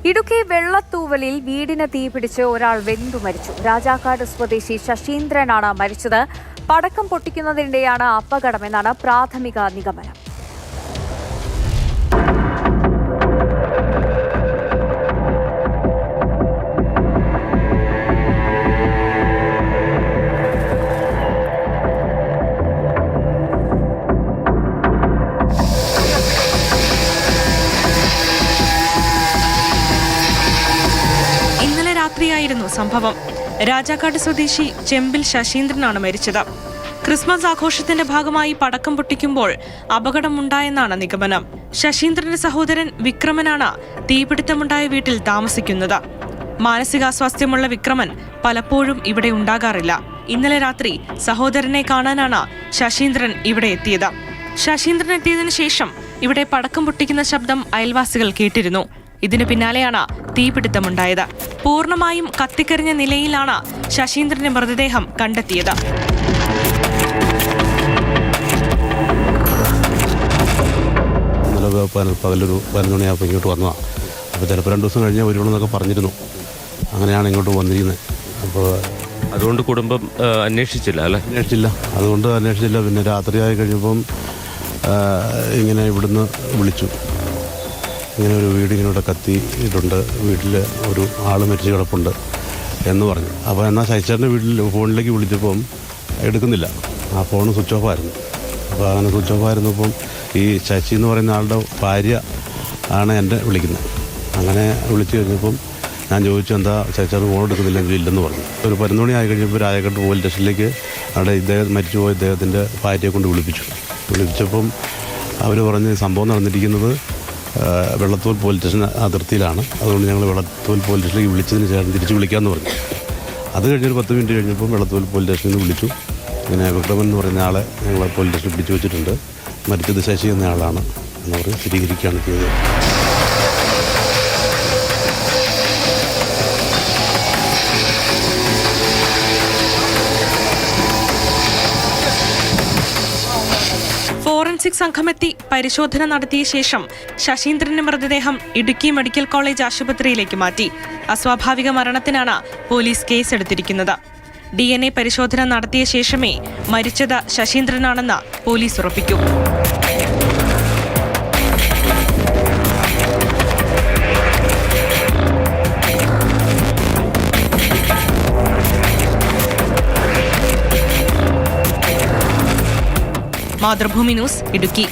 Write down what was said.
ഇടുക്കി വെള്ളത്തൂവലിൽ വീടിന് തീപിടിച്ച് ഒരാൾ വെന്തു മരിച്ചു. രാജാക്കാട് സ്വദേശി ശശീന്ദ്രനാണ് മരിച്ചത്. പടക്കം പൊട്ടിക്കുന്നതിനിടെയാണ് അപകടമെന്നാണ് പ്രാഥമിക നിഗമനം. രാത്രിയായിരുന്നു സംഭവം. രാജാക്കാട് സ്വദേശി ചെമ്പിൽ ശശീന്ദ്രനാണ് മരിച്ചത്. ക്രിസ്മസ് ആഘോഷത്തിന്റെ ഭാഗമായി പടക്കം പൊട്ടിക്കുമ്പോൾ അപകടമുണ്ടായെന്നാണ് നിഗമനം. ശശീന്ദ്രന്റെ സഹോദരൻ വിക്രമനാണ് തീപിടുത്തമുണ്ടായ വീട്ടിൽ താമസിക്കുന്നത്. മാനസികാസ്വാസ്ഥ്യമുള്ള വിക്രമൻ പലപ്പോഴും ഇവിടെ ഉണ്ടാകാറില്ല. ഇന്നലെ രാത്രി സഹോദരനെ കാണാനാണ് ശശീന്ദ്രൻ ഇവിടെ എത്തിയത്. ശശീന്ദ്രൻ എത്തിയതിനു ശേഷം ഇവിടെ പടക്കം പൊട്ടിക്കുന്ന ശബ്ദം അയൽവാസികൾ കേട്ടിരുന്നു. ഇതിനു പിന്നാലെയാണ് തീപിടുത്തമുണ്ടായത്. പൂർണ്ണമായും കത്തിക്കരിഞ്ഞ നിലയിലാണ് ശശീന്ദ്രന്റെ മൃതദേഹം കണ്ടെത്തിയത്. പകലൊരു 11 മണിയാകുമ്പോൾ ഇങ്ങോട്ട് വന്നതാണ്. അപ്പോൾ ചിലപ്പോൾ 2 ദിവസം കഴിഞ്ഞാൽ വരുമെന്നൊക്കെ പറഞ്ഞിരുന്നു. അങ്ങനെയാണ് ഇങ്ങോട്ട് വന്നിരിക്കുന്നത്. അപ്പോൾ അതുകൊണ്ട് കുടുംബം അന്വേഷിച്ചില്ല അല്ലേ? അന്വേഷിച്ചില്ല. പിന്നെ രാത്രിയായി കഴിഞ്ഞപ്പം ഇങ്ങനെ ഇവിടുന്ന് വിളിച്ചു. ഇങ്ങനെ ഒരു വീട് ഇങ്ങനെ കത്തിയിട്ടുണ്ട്, വീട്ടിൽ ഒരു ആൾ മരിച്ചു കിടപ്പുണ്ട് എന്ന് പറഞ്ഞു. അപ്പോൾ എന്നാൽ ശശിചേട്ടൻ്റെ വീട്ടിൽ ഫോണിലേക്ക് വിളിച്ചപ്പം എടുക്കുന്നില്ല. ആ ഫോൺ സ്വിച്ച് ഓഫ് ആയിരുന്നു. അപ്പോൾ അങ്ങനെ സ്വിച്ച് ഓഫ് ആയിരുന്നപ്പം ഈ ശശി എന്ന് പറയുന്ന ആളുടെ ഭാര്യ ആണ് എന്നെ വിളിക്കുന്നത്. അങ്ങനെ വിളിച്ചു കഴിഞ്ഞപ്പം ഞാൻ ചോദിച്ചു, എന്താ ശശിചേട്ടൻ ഫോൺ എടുക്കുന്നില്ല? ഇല്ലെന്ന് പറഞ്ഞു. ഒരു 11 മണി ആയി കഴിഞ്ഞപ്പോൾ രാജാക്കാട് പോലീസ് സ്റ്റേഷനിലേക്ക് അവിടെ മരിച്ചുപോയ ഇദ്ദേഹത്തിൻ്റെ ഭാര്യയെ കൊണ്ട് വിളിപ്പിച്ചപ്പം അവർ പറഞ്ഞ് സംഭവം നടന്നിരിക്കുന്നത് വെള്ളത്തൂൽ പോലീസ് സ്റ്റേഷൻ അതിർത്തിയിലാണ്. അതുകൊണ്ട് ഞങ്ങൾ വെള്ളത്തൂൽ പോലീസ് സ്റ്റേഷനിലേക്ക് വിളിച്ചതിന് ശേഷം തിരിച്ച് വിളിക്കാമെന്ന് പറഞ്ഞു. അത് കഴിഞ്ഞൊരു 10 മിനിറ്റ് കഴിഞ്ഞപ്പോൾ വെള്ളത്തൂൽ പോലീസ് സ്റ്റേഷനിൽ നിന്ന് വിളിച്ചു. ഇങ്ങനെ വിക്രമൻ എന്ന് പറയുന്ന ആളെ ഞങ്ങൾ പോലീസ് സ്റ്റേഷനിൽ പിടിച്ചു വെച്ചിട്ടുണ്ട്, മരിച്ചത് ശശി എന്ന ആളാണ് എന്ന് പറഞ്ഞ് സ്ഥിരീകരിക്കുകയാണ് ചെയ്തത്. ഫോറൻസിക് സംഘമെത്തി പരിശോധന നടത്തിയ ശേഷം ശശീന്ദ്രന്റെ മൃതദേഹം ഇടുക്കി മെഡിക്കൽ കോളേജ് ആശുപത്രിയിലേക്ക് മാറ്റി. അസ്വാഭാവിക മരണത്തിനാണ് പോലീസ് കേസെടുത്തിരിക്കുന്നത്. DNA പരിശോധന നടത്തിയ ശേഷമേ മരിച്ചത് ശശീന്ദ്രനാണെന്ന് പോലീസ് ഉറപ്പിക്കൂ. മാതൃഭൂമി ന്യൂസ്, ഇടുക്കി.